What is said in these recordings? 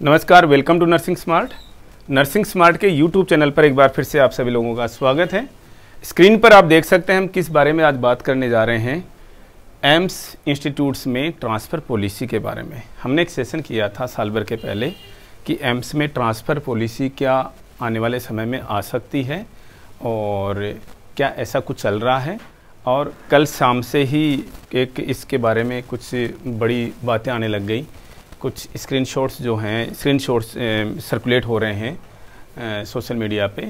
नमस्कार, welcome to nursing smart. Nursing smart के YouTube channel पर एक बार फिर से आप सभी लोगों का स्वागत है। स्क्रीन पर आप देख सकते हैं हम किस बारे में आज बात करने जा रहे हैं। एम्स इंस्टीट्यूट्स में ट्रांसफ़र पॉलिसी के बारे में हमने एक सेशन किया था साल भर के पहले कि एम्स में ट्रांसफ़र पॉलिसी क्या आने वाले समय में आ सकती है और क्या ऐसा कुछ चल रहा है। और कल शाम से ही एक इसके बारे में कुछ बड़ी बातें आने लग गई। कुछ स्क्रीनशॉट्स जो हैं सर्कुलेट हो रहे हैं सोशल मीडिया पे,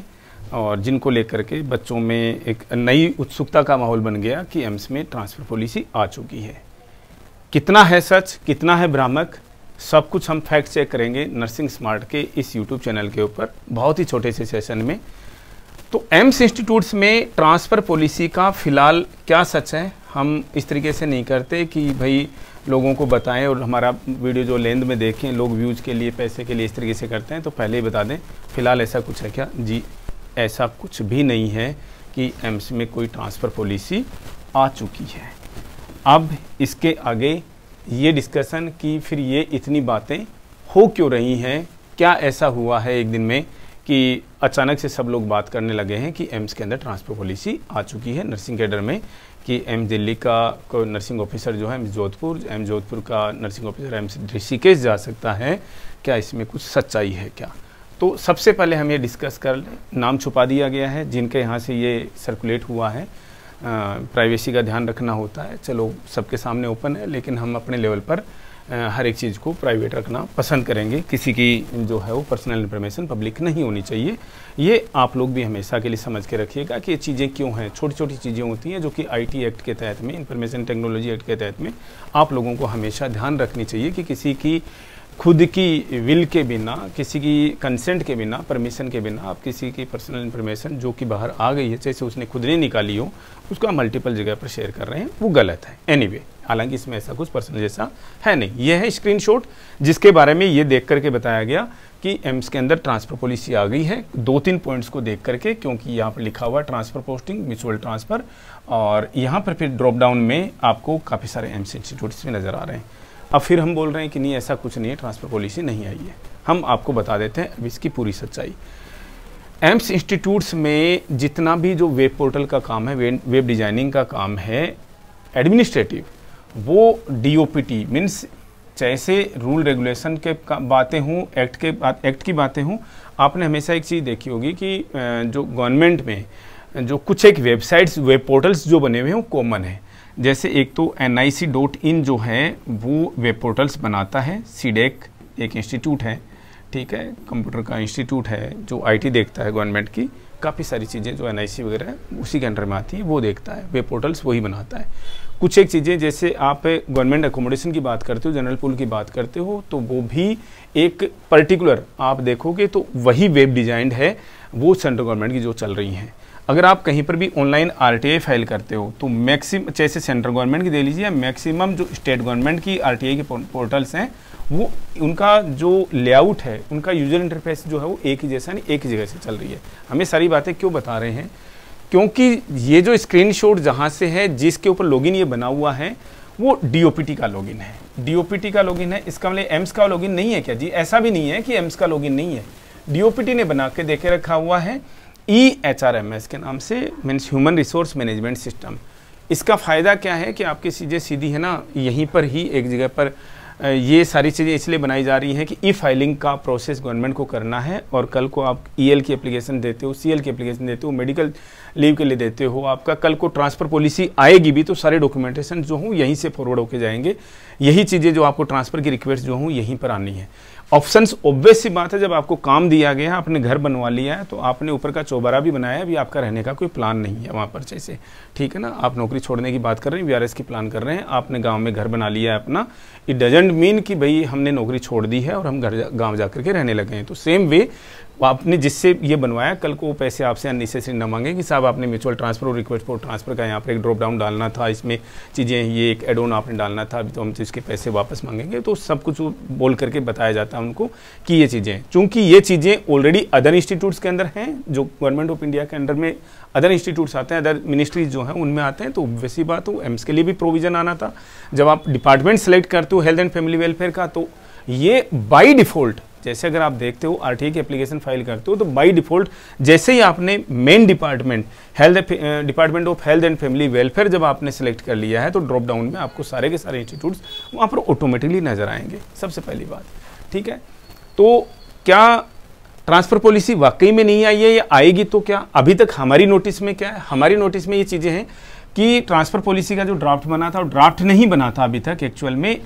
और जिनको लेकर के बच्चों में एक नई उत्सुकता का माहौल बन गया कि एम्स में ट्रांसफ़र पॉलिसी आ चुकी है। कितना है सच, कितना है भ्रामक, सब कुछ हम फैक्ट चेक करेंगे नर्सिंग स्मार्ट के इस यूट्यूब चैनल के ऊपर बहुत ही छोटे से सेशन में। तो एम्स इंस्टीट्यूट्स में ट्रांसफ़र पॉलिसी का फ़िलहाल क्या सच है, हम इस तरीके से नहीं करते कि भाई लोगों को बताएं और हमारा वीडियो जो लेंथ में देखें, लोग व्यूज़ के लिए, पैसे के लिए इस तरीके से करते हैं। तो पहले ही बता दें फ़िलहाल ऐसा कुछ है क्या? जी, ऐसा कुछ भी नहीं है कि एम्स में कोई ट्रांसफ़र पॉलिसी आ चुकी है। अब इसके आगे ये डिस्कशन कि फिर ये इतनी बातें हो क्यों रही हैं, क्या ऐसा हुआ है एक दिन में कि अचानक से सब लोग बात करने लगे हैं कि एम्स के अंदर ट्रांसफ़र पॉलिसी आ चुकी है नर्सिंग कैडर में, कि एम्स दिल्ली का कोई नर्सिंग ऑफिसर जो है एम्स जोधपुर का नर्सिंग ऑफिसर एम्स ऋषिकेश जा सकता है। क्या इसमें कुछ सच्चाई है क्या? तो सबसे पहले हम ये डिस्कस कर लें। नाम छुपा दिया गया है जिनके यहाँ से ये सर्कुलेट हुआ है। प्राइवेसी का ध्यान रखना होता है, चलो सबके सामने ओपन है, लेकिन हम अपने लेवल पर हर एक चीज़ को प्राइवेट रखना पसंद करेंगे। किसी की जो है वो पर्सनल इन्फॉर्मेशन पब्लिक नहीं होनी चाहिए। ये आप लोग भी हमेशा के लिए समझ के रखिएगा कि ये चीज़ें क्यों हैं। छोटी छोटी चीज़ें होती हैं जो कि आईटी एक्ट के तहत में, इंफॉर्मेशन टेक्नोलॉजी एक्ट के तहत में आप लोगों को हमेशा ध्यान रखनी चाहिए कि किसी की खुद की विल के बिना, किसी की कंसेंट के बिना, परमिशन के बिना आप किसी की पर्सनल इन्फॉर्मेशन जो कि बाहर आ गई है, जैसे उसने खुद नहीं निकाली हो, उसको आप मल्टीपल जगह पर शेयर कर रहे हैं, वो गलत है। एनीवे, हालांकि इसमें ऐसा कुछ पर्सनल जैसा है नहीं। यह है स्क्रीनशॉट जिसके बारे में ये देख करके बताया गया कि एम्स के अंदर ट्रांसफ़र पॉलिसी आ गई है। 2-3 पॉइंट्स को देख करके, क्योंकि यहाँ पर लिखा हुआ ट्रांसफ़र पोस्टिंग, म्यूचुअल ट्रांसफ़र, और यहाँ पर फिर ड्रॉप डाउन में आपको काफ़ी सारे एम्स इंस्टीट्यूट्स में नज़र आ रहे हैं। अब फिर हम बोल रहे हैं कि नहीं, ऐसा कुछ नहीं है, ट्रांसफ़र पॉलिसी नहीं आई है। हम आपको बता देते हैं अब इसकी पूरी सच्चाई। एम्स इंस्टीट्यूट्स में जितना भी जो वेब पोर्टल का काम है, वेब डिज़ाइनिंग का काम है, एडमिनिस्ट्रेटिव, वो डीओपीटी मीन्स जैसे रूल रेगुलेशन के बातें हों, एक्ट की बातें हों, आपने हमेशा एक चीज़ देखी होगी कि जो गवर्नमेंट में जो कुछ एक वेबसाइट्स, वेब पोर्टल्स जो बने हुए हैं वो कॉमन है। जैसे एक तो nic.in जो है वो वेब पोर्टल्स बनाता है। सीडेक एक इंस्टीट्यूट है, ठीक है, कंप्यूटर का इंस्टीट्यूट है जो आईटी देखता है गवर्नमेंट की। काफ़ी सारी चीज़ें जो NIC वगैरह है उसी के अंडर में आती है, वो देखता है, वेब पोर्टल्स वही बनाता है। कुछ एक चीज़ें जैसे आप गवर्नमेंट अकोमोडेशन की बात करते हो, जनरल पूल की बात करते हो, तो वो भी एक पर्टिकुलर आप देखोगे तो वही वेब डिज़ाइंड है, वो सेंट्रल गवर्नमेंट की जो चल रही हैं। अगर आप कहीं पर भी ऑनलाइन RTI फाइल करते हो तो मैक्सिमम, जैसे सेंट्रल गवर्नमेंट की दे लीजिए, मैक्सिमम जो स्टेट गवर्नमेंट की RTI के पोर्टल्स हैं वो उनका जो लेआउट है, उनका यूजर इंटरफेस जो है वो एक ही जैसा नहीं, एक ही जगह से चल रही है। हमें सारी बातें क्यों बता रहे हैं? क्योंकि ये जो स्क्रीनशॉट जहाँ से है, जिसके ऊपर लॉगिन ये बना हुआ है, वो DOPT का लॉगिन है। DOPT का लॉगिन है, इसका मतलब एम्स का लॉगिन नहीं है क्या? जी, ऐसा भी नहीं है कि एम्स का लॉगिन नहीं है। DOPT ने बना के देखे रखा हुआ है EHRMS के नाम से, means human resource management system. इसका फ़ायदा क्या है कि आपकी चीज़ें सीधी है ना, यहीं पर ही एक जगह पर ये सारी चीज़ें इसलिए बनाई जा रही हैं कि ई फाइलिंग का प्रोसेस गवर्नमेंट को करना है, और कल को आप EL की एप्लीकेशन देते हो, CL की एप्लीकेशन देते हो, मेडिकल लीव के लिए देते हो, आपका कल को ट्रांसफ़र पॉलिसी आएगी भी तो सारे डॉक्यूमेंटेशन जो हों यहीं से फॉरवर्ड होके जाएंगे। यही चीज़ें जो आपको ट्रांसफ़र की रिक्वेस्ट जो हों यहीं पर आनी है। ऑप्शंस ऑब्वियस सी बात है, जब आपको काम दिया गया है, आपने घर बनवा लिया है, तो आपने ऊपर का चौबारा भी बनाया है, अभी आपका रहने का कोई प्लान नहीं है वहाँ पर, जैसे ठीक है ना, आप नौकरी छोड़ने की बात कर रहे हैं, VRS की प्लान कर रहे हैं, आपने गांव में घर बना लिया है अपना। इट डजेंट मीन कि भाई हमने नौकरी छोड़ दी है और हम गाँव जा करके रहने लगे हैं। तो सेम वे आपने जिससे ये बनवाया, कल को वो पैसे आपसे अननेसेसरी न मांगे कि साहब आपने म्यूचुअल ट्रांसफ़र और रिक्वेस्ट फॉर ट्रांसफ़र का यहाँ पर एक ड्रॉप डाउन डालना था, इसमें चीज़ें ये एक एड ऑन आपने डालना था, अभी तो हम इसके पैसे वापस मांगेंगे। तो सब कुछ बोल करके बताया जाता है उनको कि ये चीज़ें, चूँकि ये चीज़ें ऑलरेडी अदर इंस्टीट्यूट्स के अंदर हैं, जो गवर्नमेंट ऑफ इंडिया के अंडर में अदर इंस्टीट्यूट्स आते हैं, अदर मिनिस्ट्रीज जो हैं उनमें आते हैं, तो वैसी बात हो एम्स के लिए भी प्रोविज़न आना था। जब आप डिपार्टमेंट सेलेक्ट करते हो हेल्थ एंड फैमिली वेलफेयर का, तो ये बाई डिफ़ॉल्ट जैसे अगर आप देखते हो आरटीआई की एप्लीकेशन फाइल करते हो तो बाय डिफ़ॉल्ट जैसे ही आपने main department department of health and family welfare जब आपने सेलेक्ट कर लिया है तो ड्रॉप डाउन में आपको सारे के सारे इंस्टीट्यूट्स वहाँ पर ऑटोमेटिकली नज़र आएंगे, सबसे पहली बात। ठीक है, तो क्या ट्रांसफ़र पॉलिसी वाकई में नहीं आई है या आएगी? तो क्या अभी तक हमारी नोटिस में क्या है, हमारी नोटिस में ये चीज़ें हैं कि ट्रांसफ़र पॉलिसी का जो ड्राफ्ट बना था, ड्राफ्ट नहीं बना था अभी तक, एक्चुअल में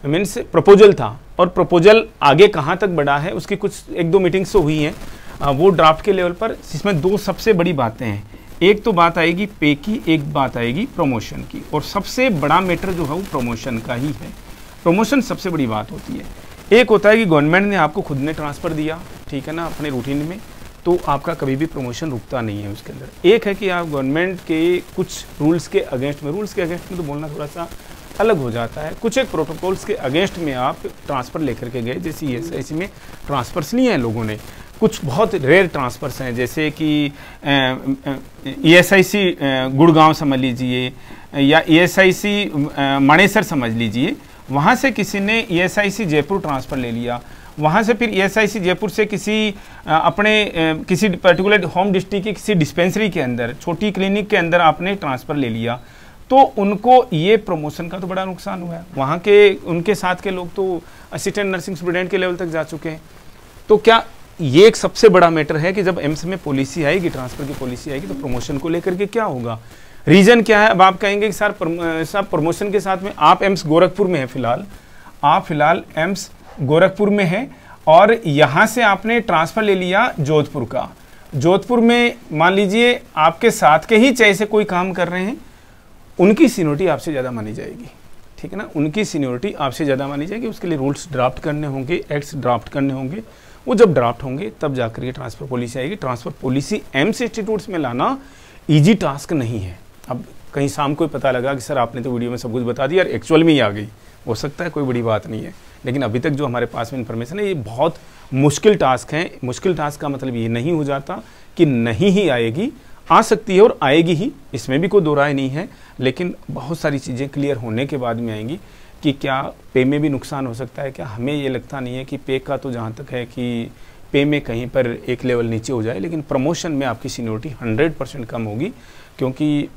मीन्स प्रपोजल था, और प्रपोजल आगे कहाँ तक बढ़ा है उसकी कुछ 1-2 मीटिंग्स तो हुई हैं वो ड्राफ्ट के लेवल पर, जिसमें 2 सबसे बड़ी बातें हैं। एक तो बात आएगी पे की, एक बात आएगी प्रमोशन की, और सबसे बड़ा मैटर जो है वो प्रमोशन का ही है। प्रमोशन सबसे बड़ी बात होती है। एक होता है कि गवर्नमेंट ने आपको खुद ने ट्रांसफ़र दिया, ठीक है ना, अपने रूटीन में, तो आपका कभी भी प्रमोशन रुकता नहीं है उसके अंदर। एक है कि आप गवर्नमेंट के कुछ रूल्स के अगेंस्ट में तो बोलना थोड़ा सा अलग हो जाता है, कुछ एक प्रोटोकॉल्स के अगेंस्ट में आप ट्रांसफ़र लेकर के गए, जैसे ईएसआईसी में ट्रांसफ़र्स लिए हैं लोगों ने, कुछ बहुत रेयर ट्रांसफ़र्स हैं, जैसे कि ईएसआईसी गुड़गांव समझ लीजिए, या ईएसआईसी मानेसर समझ लीजिए, वहाँ से किसी ने ईएसआईसी जयपुर ट्रांसफ़र ले लिया, वहाँ से फिर ईएसआईसी जयपुर से किसी किसी पर्टिकुलर होम डिस्ट्रिक्ट की किसी डिस्पेंसरी के अंदर, छोटी क्लिनिक के अंदर आपने ट्रांसफ़र ले लिया, तो उनको ये प्रमोशन का तो बड़ा नुकसान हुआ है। वहाँ के उनके साथ के लोग तो असिस्टेंट नर्सिंग स्टूडेंट के लेवल तक जा चुके हैं। तो क्या ये एक सबसे बड़ा मैटर है कि जब एम्स में पॉलिसी आएगी, ट्रांसफ़र की पॉलिसी आएगी, तो प्रमोशन को लेकर के क्या होगा? रीज़न क्या है? अब आप कहेंगे कि सर प्रमोशन के साथ में आप एम्स गोरखपुर में है, आप फिलहाल एम्स गोरखपुर में है और यहाँ से आपने ट्रांसफ़र ले लिया जोधपुर का। जोधपुर में मान लीजिए आपके साथ के ही चाहे से कोई काम कर रहे हैं, उनकी सीनियरिटी आपसे ज़्यादा मानी जाएगी, ठीक है ना, उनकी सीनियरिटी आपसे ज़्यादा मानी जाएगी। उसके लिए रूल्स ड्राफ्ट करने होंगे, एक्ट्स ड्राफ्ट करने होंगे, वो जब ड्राफ्ट होंगे तब जाकर ये ट्रांसफ़र पॉलिसी आएगी। ट्रांसफ़र पॉलिसी एम्स इंस्टीट्यूट्स में लाना ईजी टास्क नहीं है। अब कहीं शाम को पता लगा कि सर आपने तो वीडियो में सब कुछ बता दिया और एक्चुअल में ही आ गई, हो सकता है कोई बड़ी बात नहीं है, लेकिन अभी तक जो हमारे पास में इन्फॉर्मेशन है ये बहुत मुश्किल टास्क है। मुश्किल टास्क का मतलब ये नहीं हो जाता कि नहीं ही आएगी, आ सकती है और आएगी ही, इसमें भी कोई दो राय नहीं है, लेकिन बहुत सारी चीज़ें क्लियर होने के बाद में आएंगी कि क्या पे में भी नुकसान हो सकता है क्या। हमें ये लगता नहीं है कि पे का तो जहाँ तक है कि पे में कहीं पर एक लेवल नीचे हो जाए, लेकिन प्रमोशन में आपकी सीनियरिटी 100% कम होगी, क्योंकि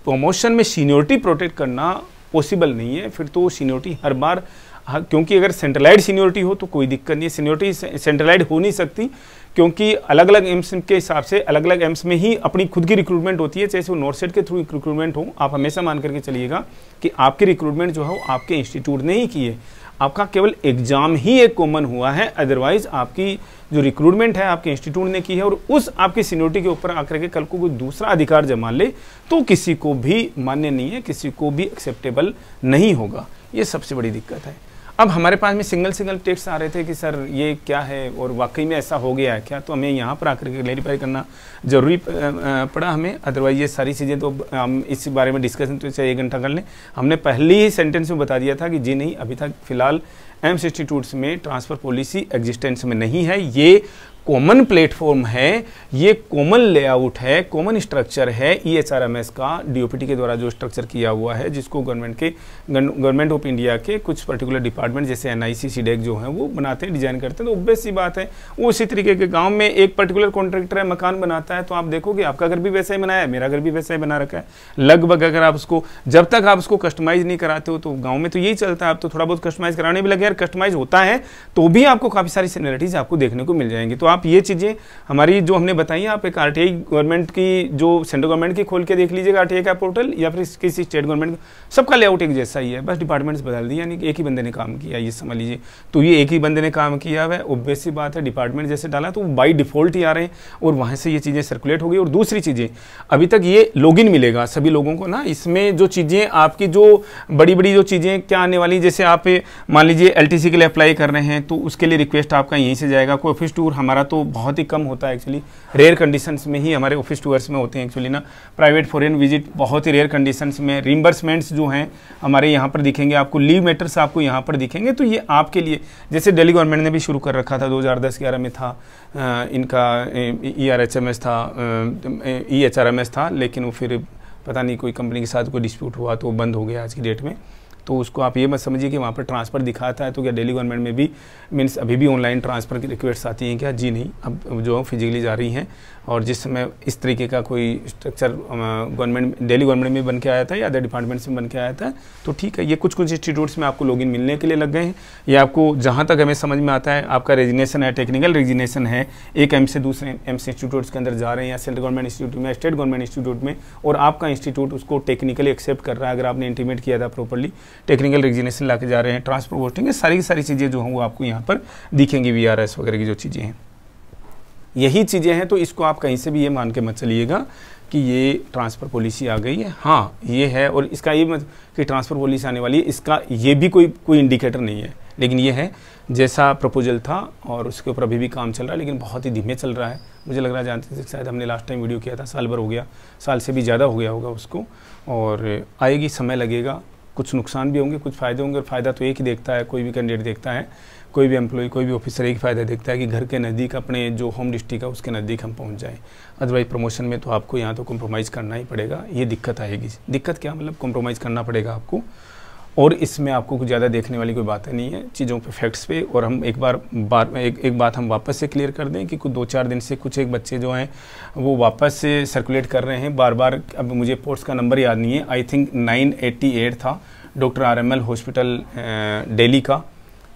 प्रमोशन में सीनियरिटी प्रोटेक्ट करना पॉसिबल नहीं है। फिर तो सीनियरिटी हर बार, क्योंकि अगर सेंट्रलाइड सीनियरिटी हो तो कोई दिक्कत नहीं है, सीनियरिटी सेंट्रलाइड हो नहीं सकती, क्योंकि अलग अलग एम्स के हिसाब से अलग अलग एम्स में ही अपनी खुद की रिक्रूटमेंट होती है, चाहे वो नॉर्थ के थ्रू रिक्रूटमेंट हो। आप हमेशा मान करके चलिएगा कि आपकी रिक्रूटमेंट जो है वो आपके इंस्टीट्यूट ने ही की है, आपका केवल एग्जाम ही एक कॉमन हुआ है, अदरवाइज आपकी जो रिक्रूटमेंट है आपके इंस्टीट्यूट ने की है। और उस आपकी सीनियरिटी के ऊपर आकर के कल को कोई दूसरा अधिकार जमा ले तो किसी को भी मान्य नहीं है, किसी को भी एक्सेप्टेबल नहीं होगा। ये सबसे बड़ी दिक्कत है। अब हमारे पास में सिंगल टेक्स्ट आ रहे थे कि सर ये क्या है और वाकई में ऐसा हो गया है क्या, तो हमें यहाँ पर आकर के क्लैरिफाई करना ज़रूरी पड़ा हमें, अदरवाइज ये सारी चीज़ें तो हम इस बारे में डिस्कशन तो चाहे 1 घंटा कर लें। हमने पहले ही सेंटेंस में बता दिया था कि जी नहीं, अभी तक फिलहाल एम्स इंस्टीट्यूट्स में ट्रांसफ़र पॉलिसी एग्जिस्टेंस में नहीं है। ये कॉमन प्लेटफॉर्म है, ये कॉमन लेआउट है, कॉमन स्ट्रक्चर है EHRMS का, DOPT के द्वारा जो स्ट्रक्चर किया हुआ है, जिसको गवर्नमेंट ऑफ इंडिया के कुछ पर्टिकुलर डिपार्टमेंट जैसे NIC CDEC जो हैं वो बनाते हैं, डिजाइन करते हैं। तो ऑब्वियस सी बात है, वो उसी तरीके के गाँव में एक पर्टिकुलर कॉन्ट्रैक्टर है, मकान बनाता है, तो आप देखोगे आपका घर भी वैसा ही बनाया है, मेरा घर भी वैसा ही बना रखा है लगभग। अगर आप उसको जब तक आप उसको कस्टमाइज़ नहीं कराते हो, तो गाँव में तो यही चलता है, आप तो थोड़ा बहुत कस्टमाइज़ कराने भी लगे, यार कस्टमाइज़ होता है तो भी आपको काफ़ी सारी सिमिलरिटीज़ आपको देखने को मिल जाएंगी। तो आप ये चीज़ें हमारी जो हमने बताई, आप एक RTI गवर्नमेंट की जो सेंट्रल गवर्नमेंट की खोल के देख लीजिएगा RTI का पोर्टल, या फिर किसी स्टेट गवर्नमेंट, सबका लेआउट एक जैसा ही है, बस डिपार्टमेंट्स बदल दिए, यानी कि एक ही बंदे ने काम किया, ये समझ लीजिए। तो ये एक ही बंदे ने काम किया है, ऑब्वियस सी बात है, डिपार्टमेंट जैसे डाला तो बाई डिफ़ॉल्ट ही आ रहे हैं और वहाँ से ये चीज़ें सर्कुलेट हो गई। और दूसरी चीज़ें, अभी तक ये लॉगिन मिलेगा सभी लोगों को ना, इसमें जो चीज़ें आपकी जो बड़ी बड़ी जो चीज़ें क्या आने वाली, जैसे आप मान लीजिए LTC के लिए अप्लाई कर रहे हैं तो उसके लिए रिक्वेस्ट आपका यहीं से जाएगा। कोई ऑफिस टूर हमारा तो बहुत ही कम होता है एक्चुअली, रेयर कंडीशंस में ही हमारे ऑफिस टूर्स में होते हैं एक्चुअली ना, प्राइवेट फॉरेन विजिट बहुत ही रेयर कंडीशंस में। रिम्बर्समेंट्स जो हैं हमारे यहाँ पर दिखेंगे आपको, लीव मैटर्स आपको यहाँ पर दिखेंगे। तो ये आपके लिए, जैसे दिल्ली गवर्नमेंट ने भी शुरू कर रखा था, 2010-11 में था इनका EHRMS था, लेकिन वो फिर पता नहीं कोई कंपनी के साथ कोई डिस्प्यूट हुआ तो बंद हो गया आज की डेट में। तो उसको आप ये मत समझिए कि वहाँ पर ट्रांसफ़र दिखाता है तो क्या दिल्ली गवर्नमेंट में भी मीन्स अभी भी ऑनलाइन ट्रांसफ़र की रिक्वेस्ट आती हैं क्या? जी नहीं, अब जो फिजिकली जा रही हैं। और जिस समय इस तरीके का कोई स्ट्रक्चर गवर्नमेंट दिल्ली गवर्नमेंट में बन के आया था या अदर डिपार्टमेंट्स में बन के आया था तो ठीक है। ये कुछ इंस्टीट्यूट्स में आपको लॉगिन मिलने के लिए लग गए हैं। ये आपको जहाँ तक हमें समझ में आता है आपका रेजिग्नेशन है, टेक्निकल रेजिग्नेशन है, एक एम्स से दूसरे एम्स इंस्टीट्यूट्स के अंदर जा रहे हैं या सेंट्रल गवर्नमेंट इंस्टीट्यूट में, स्टेट गवर्नमेंट इंस्टीट्यूट में, और आपका इंस्टीट्यूट उसको टेक्निकली एक्सेप्ट कर रहा है। अगर आपने इंटीमेट किया था प्रॉपर्ली, टेक्निकल रेजिग्नेशन ला के जा रहे हैं, ट्रांसफर पोस्टिंग, ये सारी की सारी चीज़ें जो हैं वो आपको यहाँ पर दिखेंगी, VRS वगैरह की जो चीज़ें हैं, यही चीज़ें हैं। तो इसको आप कहीं से भी ये मान के मत चलिएगा कि ये ट्रांसफ़र पॉलिसी आ गई है। हाँ ये है, और इसका ये मत कि ट्रांसफ़र पॉलिसी आने वाली है, इसका ये भी कोई इंडिकेटर नहीं है। लेकिन ये है जैसा प्रपोजल था और उसके ऊपर अभी भी काम चल रहा है, लेकिन बहुत ही धीमे चल रहा है। मुझे लग रहा है जानते थे शायद हमने लास्ट टाइम वीडियो किया था, साल भर हो गया, साल से भी ज़्यादा हो गया होगा उसको, और आएगी, समय लगेगा, कुछ नुकसान भी होंगे, कुछ फ़ायदे होंगे। और फ़ायदा तो एक ही देखता है, कोई भी कैंडिडेट देखता है, कोई भी एम्प्लॉय, कोई भी ऑफिसर एक फ़ायदा देखता है कि घर के नज़दीक, अपने जो होम डिस्ट्रिक्ट है उसके नज़दीक हम पहुंच जाएं। अदरवाइज प्रमोशन में तो आपको यहाँ तो कॉम्प्रोमाइज़ करना ही पड़ेगा, ये दिक्कत आएगी। दिक्कत क्या मतलब, कॉम्प्रोमाइज़ करना पड़ेगा आपको, और इसमें आपको कुछ ज़्यादा देखने वाली कोई बातें नहीं है, चीज़ों पे फैक्ट्स पे। और हम एक बात हम वापस से क्लियर कर दें कि कुछ 2-4 दिन से कुछ एक बच्चे जो हैं वो वापस से सर्कुलेट कर रहे हैं बार। अब मुझे पोस्ट का नंबर याद नहीं है, आई थिंक 988 था, डॉक्टर RML हॉस्पिटल दिल्ली का।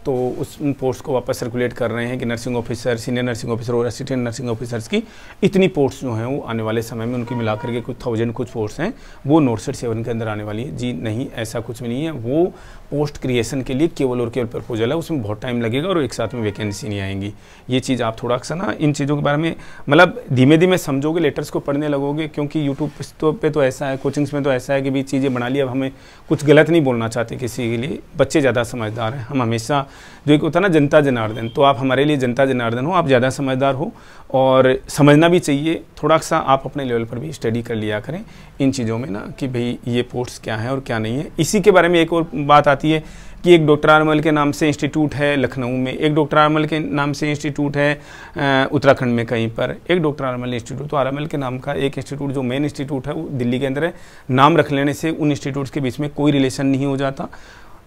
तो उस पोस्ट को वापस सर्कुलेट कर रहे हैं कि nursing officer, senior nursing officer और असिस्टेंट नर्सिंग ऑफिसर्स की इतनी पोस्ट जो हैं वो आने वाले समय में उनकी मिलाकर के कुछ 1000 कुछ पोस्ट हैं वो नोट सेट 7 के अंदर आने वाली है। जी नहीं, ऐसा कुछ भी नहीं है। वो पोस्ट क्रिएशन के लिए केवल और केवल प्रपोजल है, उसमें बहुत टाइम लगेगा और एक साथ में वैकेंसी नहीं आएंगी। ये चीज़ आप थोड़ा सा ना इन चीज़ों के बारे में मतलब धीमे धीमे समझोगे, लेटर्स को पढ़ने लगोगे, क्योंकि यूट्यूब पे तो ऐसा है, कोचिंग्स में तो ऐसा है कि भी चीज़ें बना ली। अब हमें कुछ गलत नहीं बोलना चाहते किसी के लिए, बच्चे ज़्यादा समझदार हैं। हम हमेशा जो एक होता है ना जनता जनार्दन, तो आप हमारे लिए जनता जनार्दन हो, आप ज़्यादा समझदार हो और समझना भी चाहिए। थोड़ा सा आप अपने लेवल पर भी स्टडी कर लिया करें इन चीज़ों में ना कि भाई ये पोस्ट क्या है और क्या नहीं है। इसी के बारे में एक और बात आती है कि एक डॉक्टर RML के नाम से इंस्टीट्यूट है लखनऊ में, एक डॉक्टर RML के नाम से इंस्टीट्यूट है उत्तराखंड में कहीं पर, एक डॉक्टर RML इंस्टीट्यूट। तो RML के नाम का एक इंस्टीट्यूट जो मेन इंस्टीट्यूट है वो दिल्ली के अंदर है। नाम रख लेने से उन इंस्टीट्यूट्स के बीच में कोई रिलेशन नहीं हो जाता।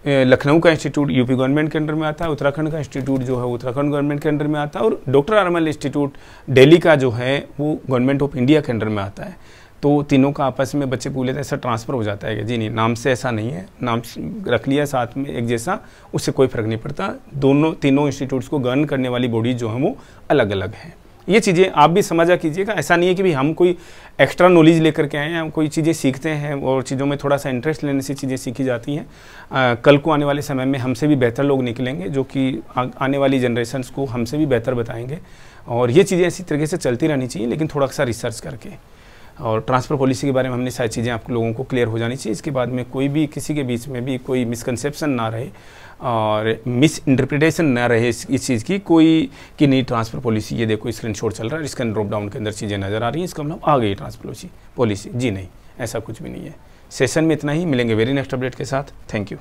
लखनऊ का इंस्टीट्यूट यूपी गवर्नमेंट के अंडर में आता है, उत्तराखंड का इंस्टीट्यूट जो है उत्तराखंड गवर्नमेंट के अंडर में आता है, और डॉक्टर RML इंस्टीट्यूट दिल्ली का जो है वो गवर्नमेंट ऑफ इंडिया के अंडर में आता है। तो तीनों का आपस में बच्चे पूछे थे ऐसा ट्रांसफ़र हो जाता है कि जी नहीं, नाम से ऐसा नहीं है, नाम रख लिया साथ में एक जैसा, उससे कोई फ़र्क नहीं पड़ता। तीनों इंस्टीट्यूट्स को गवर्न करने वाली बॉडी जो है वो अलग अलग है। ये चीज़ें आप भी समझा कीजिएगा। ऐसा नहीं है कि भाई हम कोई एक्स्ट्रा नॉलेज लेकर के आए हैं, हम कोई चीज़ें सीखते हैं और चीज़ों में थोड़ा सा इंटरेस्ट लेने से चीज़ें सीखी जाती हैं। कल को आने वाले समय में हमसे भी बेहतर लोग निकलेंगे जो कि आने वाली जनरेशन्स को हमसे भी बेहतर बताएंगे, और ये चीज़ें इसी तरीके से चलती रहनी चाहिए, लेकिन थोड़ा सा रिसर्च करके। और ट्रांसफ़र पॉलिसी के बारे में हमने सारी चीज़ें आप लोगों को क्लियर हो जानी चाहिए। इसके बाद में कोई भी किसी के बीच में भी कोई मिसकंसेप्शन ना रहे और मिस इंटरप्रिटेशन ना रहे इस चीज़ की कोई कि नहीं ट्रांसफ़र पॉलिसी, ये देखो स्क्रीनशॉट चल रहा है, इसके ड्रॉप डाउन के अंदर चीज़ें नज़र आ रही हैं, इसका मतलब आ गई ट्रांसफ़र पॉलिसी। जी नहीं, ऐसा कुछ भी नहीं है। सेशन में इतना ही, मिलेंगे वेरी नेक्स्ट अपडेट के साथ। Thank you.